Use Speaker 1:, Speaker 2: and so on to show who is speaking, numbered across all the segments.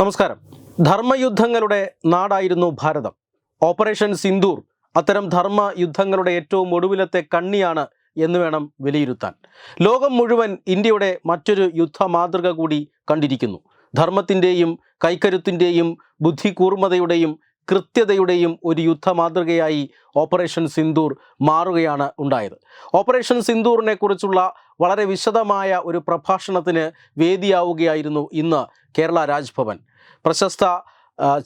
Speaker 1: നമസ്കാരം. ധർമ്മയുദ്ധങ്ങളുടെ നാടായിരുന്നു ഭാരതം. ഓപ്പറേഷൻ സിന്ദൂർ അത്തരം ധർമ്മയുദ്ധങ്ങളുടെ ഏറ്റവും ഒടുവിലത്തെ കണ്ണിയാണ് എന്ന് വേണം വിലയിരുത്താൻ. ലോകം മുഴുവൻ ഇന്ത്യയുടെ മറ്റൊരു യുദ്ധ മാതൃക കൂടി കണ്ടിരിക്കുന്നു. ധർമ്മത്തിൻ്റെയും കൈക്കരുത്തിൻ്റെയും ബുദ്ധികൂർമ്മതയുടെയും കൃത്യതയുടെയും ഒരു യുദ്ധ മാതൃകയായി ഓപ്പറേഷൻ സിന്ദൂർ മാറുകയാണ് ഉണ്ടായത്. ഓപ്പറേഷൻ സിന്ദൂറിനെ കുറിച്ചുള്ള വളരെ വിശദമായ ഒരു പ്രഭാഷണത്തിന് വേദിയാവുകയായിരുന്നു ഇന്ന് കേരള രാജ്ഭവൻ. പ്രശസ്ത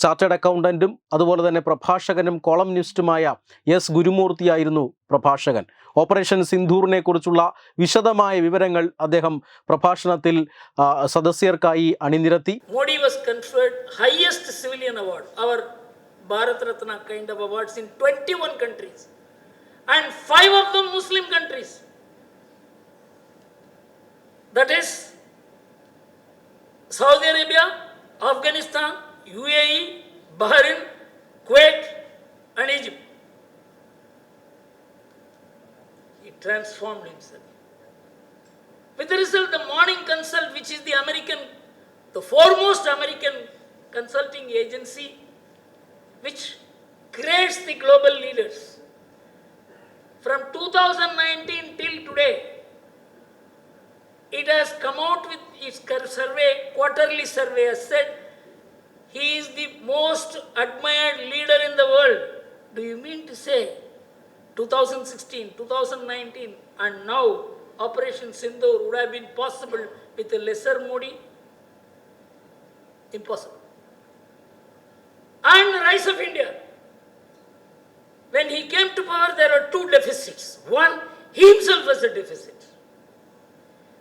Speaker 1: ചാർട്ടേഡ് അക്കൗണ്ടൻറ്റും അതുപോലെ തന്നെ പ്രഭാഷകനും കോളംനിസ്റ്റുമായ എസ് ഗുരുമൂർത്തിയായിരുന്നു പ്രഭാഷകൻ. ഓപ്പറേഷൻ സിന്ദൂറിനെ കുറിച്ചുള്ള വിശദമായ വിവരങ്ങൾ അദ്ദേഹം പ്രഭാഷണത്തിൽ സദസ്യർക്കായി അണിനിരത്തി.
Speaker 2: Modi was conferred highest civilian award, our Bharat Ratna kind of awards in 21 countries and 5 of them Muslim countries. That is Saudi Arabia, Afghanistan, UAE, Bahrain, Kuwait and Egypt. He transformed himself. With the result, the Morning Consult, which is the foremost American consulting agency, which grades the global leaders, from 2019 till today, it has come out with its quarterly survey, has said he is the most admired leader in the world. Do you mean to say 2016, 2019 and now Operation Sindoor would have been possible with a lesser Modi? Impossible. And the rise of India. When he came to power, there were two deficits. One, he himself was a deficit.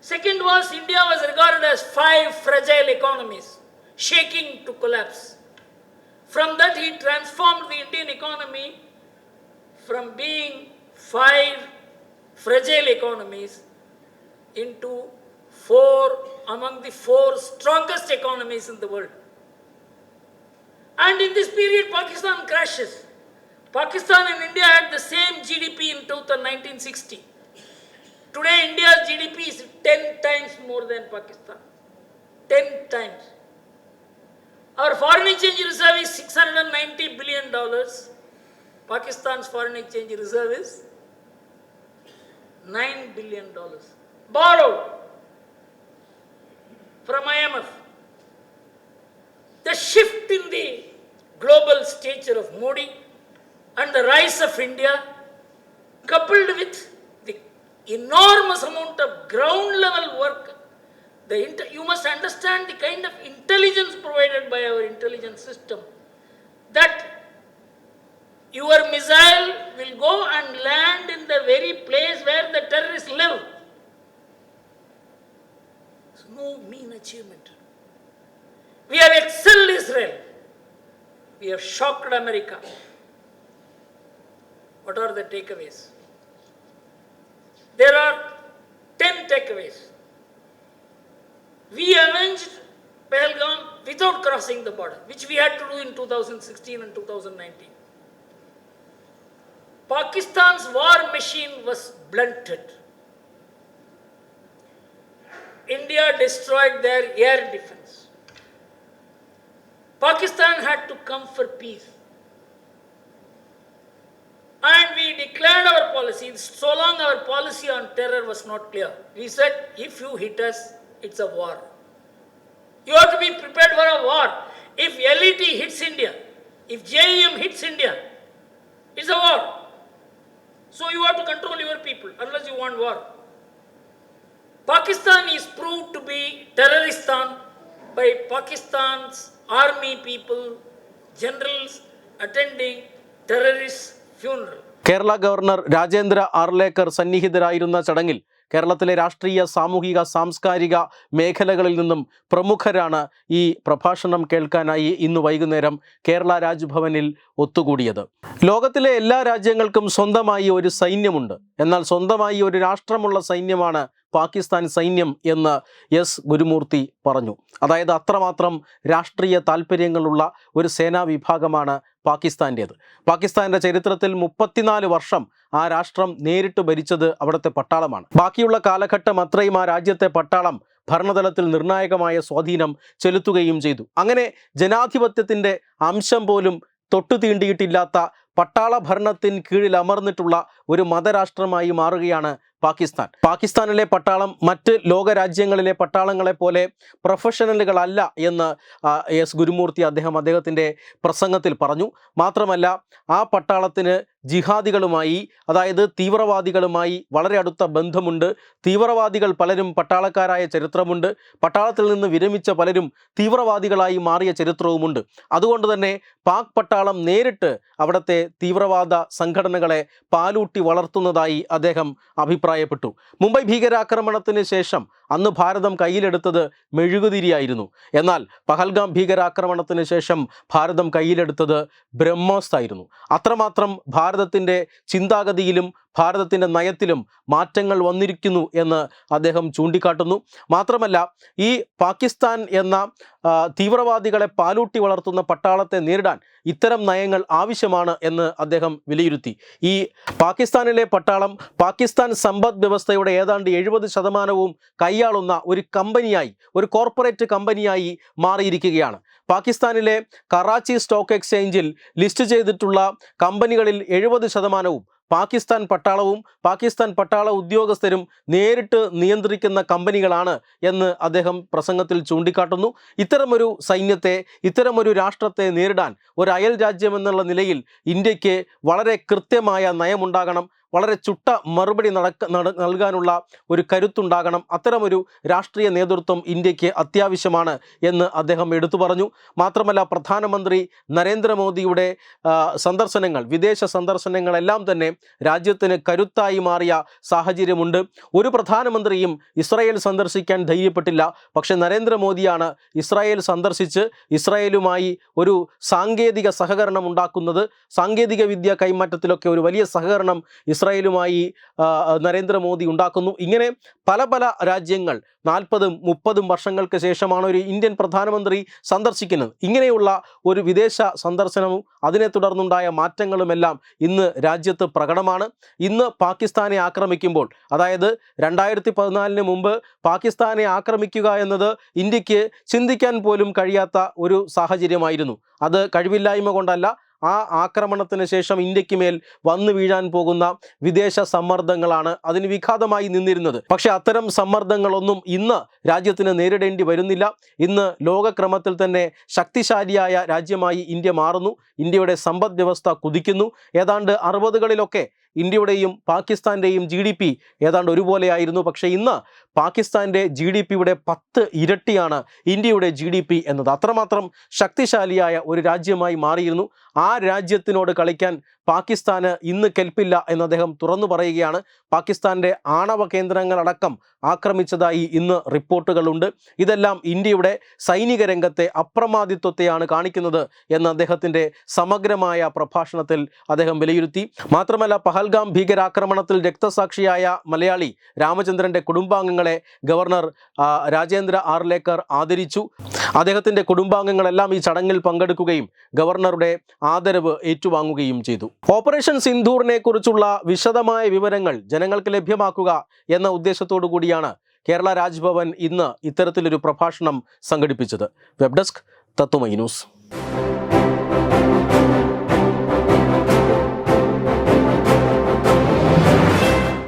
Speaker 2: Second was, India was regarded as 5 fragile economies, shaking to collapse. From that, he transformed the Indian economy from being 5 fragile economies into 4 among the 4 strongest economies in the world. And in this period, Pakistan crashes. Pakistan and India had the same GDP in 1960. Today, India's GDP is 10 times more than Pakistan. 10 times. Our foreign exchange reserve is $690 billion. Pakistan's foreign exchange reserve is $9 billion. Borrowed from IMF. The shift in the global stature of Modi and the rise of India, coupled with the enormous amount of ground level work, you must understand the kind of intelligence provided by our intelligence system, that your missile will go and land in the very place where the terrorists live. It's no mean achievement. We have excelled Israel. We have shocked America. What are the takeaways? There are 10 takeaways. We avenged Pahalgam without crossing the border, which we had to do in 2016 and 2019. Pakistan's war machine was blunted. India destroyed their air defense. Pakistan had to come for peace. And we declared our policy, so long our policy on terror was not clear. We said, if you hit us, it's a war. You have to be prepared for a war. If LET hits India, if JEM hits India, it's a war. So you have to control your people unless you want war. Pakistan is proved to be terroristan by Pakistan's army people, generals attending terrorist funeral.
Speaker 1: Kerala governor Rajendra Arlekar സന്നിഹിതരായിരുന്ന ചടങ്ങിൽ കേരളത്തിലെ രാഷ്ട്രീയ, സാമൂഹിക, സാംസ്കാരിക മേഖലകളിൽ നിന്നും പ്രമുഖരാണ് ഈ പ്രഭാഷണം കേൾക്കാനായി ഇന്ന് വൈകുന്നേരം കേരള രാജ്ഭവനിൽ ഒത്തുകൂടിയത്. ലോകത്തിലെ എല്ലാ രാജ്യങ്ങൾക്കും സ്വന്തമായി ഒരു സൈന്യമുണ്ട്. എന്നാൽ സ്വന്തമായി ഒരു രാഷ്ട്രമുള്ള സൈന്യമാണ് പാകിസ്ഥാൻ സൈന്യം എന്ന് എസ് ഗുരുമൂർത്തി പറഞ്ഞു. അതായത് അത്രമാത്രം രാഷ്ട്രീയ താല്പര്യങ്ങളുള്ള ഒരു സേനാ വിഭാഗമാണ് പാകിസ്ഥാൻ്റേത്. പാകിസ്ഥാൻ്റെ ചരിത്രത്തിൽ 34 വർഷം ആ രാഷ്ട്രം നേരിട്ട് ഭരിച്ചത് അവിടുത്തെ പട്ടാളമാണ്. ബാക്കിയുള്ള കാലഘട്ടം അത്രയും ആ രാജ്യത്തെ പട്ടാളം ഭരണതലത്തിൽ നിർണായകമായ സ്വാധീനം ചെലുത്തുകയും ചെയ്തു. അങ്ങനെ ജനാധിപത്യത്തിൻ്റെ അംശം പോലും തൊട്ടു തീണ്ടിയിട്ടില്ലാത്ത പട്ടാള ഭരണത്തിന് കീഴിൽ അമർന്നിട്ടുള്ള ഒരു മതരാഷ്ട്രമായി മാറുകയാണ് പാകിസ്ഥാൻ. പാകിസ്ഥാനിലെ പട്ടാളം മറ്റ് ലോകരാജ്യങ്ങളിലെ പട്ടാളങ്ങളെ പോലെ പ്രൊഫഷണലുകളല്ല എന്ന് എസ് ഗുരുമൂർത്തി അദ്ദേഹത്തിൻ്റെ പ്രസംഗത്തിൽ പറഞ്ഞു. മാത്രമല്ല ആ പട്ടാളത്തിന് ജിഹാദികളുമായി, അതായത് തീവ്രവാദികളുമായി വളരെ അടുത്ത ബന്ധമുണ്ട്. തീവ്രവാദികൾ പലരും പട്ടാളക്കാരായ ചരിത്രമുണ്ട്. പട്ടാളത്തിൽ നിന്ന് വിരമിച്ച പലരും തീവ്രവാദികളായി മാറിയ ചരിത്രവുമുണ്ട്. അതുകൊണ്ട് തന്നെ പാക് പട്ടാളം നേരിട്ട് അവിടുത്തെ തീവ്രവാദ സംഘടനകളെ പാലൂട്ടി വളർത്തുന്നതായി അദ്ദേഹം അഭിപ്രായപ്പെട്ടു. മുംബൈ ഭീകരാക്രമണത്തിന് ശേഷം അന്ന് ഭാരതം കയ്യിലെടുത്തത് മെഴുകുതിരിയായിരുന്നു. എന്നാൽ പഹൽഗാം ഭീകരാക്രമണത്തിന് ശേഷം ഭാരതം കയ്യിലെടുത്തത് ബ്രഹ്മോസ്തായിരുന്നു. അത്രമാത്രം ഭാരതത്തിൻ്റെ ചിന്താഗതിയിലും ഭാരതത്തിൻ്റെ നയത്തിലും മാറ്റങ്ങൾ വന്നിരിക്കുന്നു എന്ന് അദ്ദേഹം ചൂണ്ടിക്കാട്ടുന്നു. മാത്രമല്ല ഈ പാകിസ്ഥാൻ എന്ന തീവ്രവാദികളെ പാലൂട്ടി വളർത്തുന്ന പട്ടാളത്തെ നേരിടാൻ ഇത്തരം നയങ്ങൾ ആവശ്യമാണ് എന്ന് അദ്ദേഹം വിലയിരുത്തി. ഈ പാകിസ്ഥാനിലെ പട്ടാളം പാകിസ്ഥാൻ സമ്പദ് വ്യവസ്ഥയുടെ ഏതാണ്ട് 70% കൈയാളുന്ന ഒരു കമ്പനിയായി, ഒരു കോർപ്പറേറ്റ് കമ്പനിയായി മാറിയിരിക്കുകയാണ്. പാകിസ്ഥാനിലെ കറാച്ചി സ്റ്റോക്ക് എക്സ്ചേഞ്ചിൽ ലിസ്റ്റ് ചെയ്തിട്ടുള്ള കമ്പനികളിൽ 70% പാകിസ്ഥാൻ പട്ടാളവും പാകിസ്ഥാൻ പട്ടാള ഉദ്യോഗസ്ഥരും നേരിട്ട് നിയന്ത്രിക്കുന്ന കമ്പനികളാണ് എന്ന് അദ്ദേഹം പ്രസംഗത്തിൽ ചൂണ്ടിക്കാട്ടുന്നു. ഇത്തരമൊരു സൈന്യത്തെ, ഇത്തരമൊരു രാഷ്ട്രത്തെ നേരിടാൻ ഒരു അയൽ രാജ്യമെന്നുള്ള നിലയിൽ ഇന്ത്യക്ക് വളരെ കൃത്യമായ നയമുണ്ടാകണം. വളരെ ചുട്ട മറുപടി നൽകാനുള്ള ഒരു കരുത്തുണ്ടാകണം. അത്തരമൊരു രാഷ്ട്രീയ നേതൃത്വം ഇന്ത്യക്ക് അത്യാവശ്യമാണ് എന്ന് അദ്ദേഹം എടുത്തു പറഞ്ഞു. മാത്രമല്ല പ്രധാനമന്ത്രി നരേന്ദ്രമോദിയുടെ സന്ദർശനങ്ങൾ, വിദേശ സന്ദർശനങ്ങളെല്ലാം തന്നെ രാജ്യത്തിന് കരുത്തായി മാറിയ സാഹചര്യമുണ്ട്. ഒരു പ്രധാനമന്ത്രിയും ഇസ്രായേൽ സന്ദർശിക്കാൻ ധൈര്യപ്പെട്ടില്ല. പക്ഷേ നരേന്ദ്രമോദിയാണ് ഇസ്രായേൽ സന്ദർശിച്ച് ഇസ്രായേലുമായി ഒരു സാങ്കേതിക സഹകരണം ഉണ്ടാക്കുന്നത്. സാങ്കേതിക വിദ്യ കൈമാറ്റത്തിലൊക്കെ ഒരു വലിയ സഹകരണം ഇസ്രായേലുമായി നരേന്ദ്രമോദി ഉണ്ടാക്കുന്നു. ഇങ്ങനെ പല പല രാജ്യങ്ങൾ 40-30 വർഷങ്ങൾക്ക് ശേഷമാണ് ഒരു ഇന്ത്യൻ പ്രധാനമന്ത്രി സന്ദർശിക്കുന്നത്. ഇങ്ങനെയുള്ള ഒരു വിദേശ സന്ദർശനവും അതിനെ തുടർന്നുണ്ടായ മാറ്റങ്ങളുമെല്ലാം ഇന്ന് രാജ്യത്ത് പ്രകടമാണ്. ഇന്ന് പാകിസ്ഥാനെ ആക്രമിക്കുമ്പോൾ, അതായത് 2014 മുമ്പ് പാകിസ്ഥാനെ ആക്രമിക്കുക എന്നത് ഇന്ത്യക്ക് ചിന്തിക്കാൻ പോലും കഴിയാത്ത ഒരു സാഹചര്യമായിരുന്നു. അത് കഴിവില്ലായ്മ കൊണ്ടല്ല, ആ ആക്രമണത്തിന് ശേഷം ഇന്ത്യക്ക് മേൽ വന്നു വീഴാൻ പോകുന്ന വിദേശ സമ്മർദ്ദങ്ങളാണ് അതിന് വിഘാതമായി നിന്നിരുന്നത്. പക്ഷേ അത്തരം സമ്മർദ്ദങ്ങളൊന്നും ഇന്ന് രാജ്യത്തിന് നേരിടേണ്ടി വരുന്നില്ല. ഇന്ന് ലോകക്രമത്തിൽ തന്നെ ശക്തിശാലിയായ രാജ്യമായി ഇന്ത്യ മാറുന്നു. ഇന്ത്യയുടെ സമ്പദ് വ്യവസ്ഥ കുതിക്കുന്നു. ഏതാണ്ട് 60കളിലൊക്കെ ഇന്ത്യയുടെയും പാകിസ്ഥാൻ്റെയും GDP ഏതാണ്ട് ഒരുപോലെയായിരുന്നു. പക്ഷേ ഇന്ന് പാകിസ്ഥാൻ്റെ GDPയുടെ 10 ഇരട്ടിയാണ് ഇന്ത്യയുടെ GDP എന്നത്. അത്രമാത്രം ശക്തിശാലിയായ ഒരു രാജ്യമായി മാറിയിരുന്നു. ആ രാജ്യത്തിനോട് കളിക്കാൻ പാകിസ്ഥാന് ഇന്ന് കെൽപ്പില്ല എന്ന് അദ്ദേഹം തുറന്നു പറയുകയാണ്. പാകിസ്ഥാൻ്റെ ആണവ കേന്ദ്രങ്ങളടക്കം ആക്രമിച്ചതായി ഇന്ന് റിപ്പോർട്ടുകളുണ്ട്. ഇതെല്ലാം ഇന്ത്യയുടെ സൈനിക രംഗത്തെ അപ്രമാദിത്വത്തെയാണ് കാണിക്കുന്നത് എന്ന് അദ്ദേഹത്തിൻ്റെ സമഗ്രമായ പ്രഭാഷണത്തിൽ അദ്ദേഹം വിലയിരുത്തി. മാത്രമല്ല പഹൽഗാം ഭീകരാക്രമണത്തിൽ രക്തസാക്ഷിയായ മലയാളി രാമചന്ദ്രൻ്റെ കുടുംബാംഗങ്ങളെ ഗവർണർ രാജേന്ദ്ര ആർലേക്കർ ആദരിച്ചു. അദ്ദേഹത്തിൻ്റെ കുടുംബാംഗങ്ങളെല്ലാം ഈ ചടങ്ങിൽ പങ്കെടുക്കുകയും ഗവർണറുടെ ആദരവ് ഏറ്റുവാങ്ങുകയും ചെയ്തു. ഓപ്പറേഷൻ സിന്ദൂറിനെ കുറിച്ചുള്ള വിശദമായ വിവരങ്ങൾ ജനങ്ങൾക്ക് ലഭ്യമാക്കുക എന്ന ഉദ്ദേശത്തോടു കൂടിയാണ് കേരള രാജ്ഭവൻ ഇന്ന് ഇത്തരത്തിലൊരു പ്രഭാഷണം സംഘടിപ്പിച്ചത്. വെബ് ഡെസ്ക് തത്വമൈ ന്യൂസ്.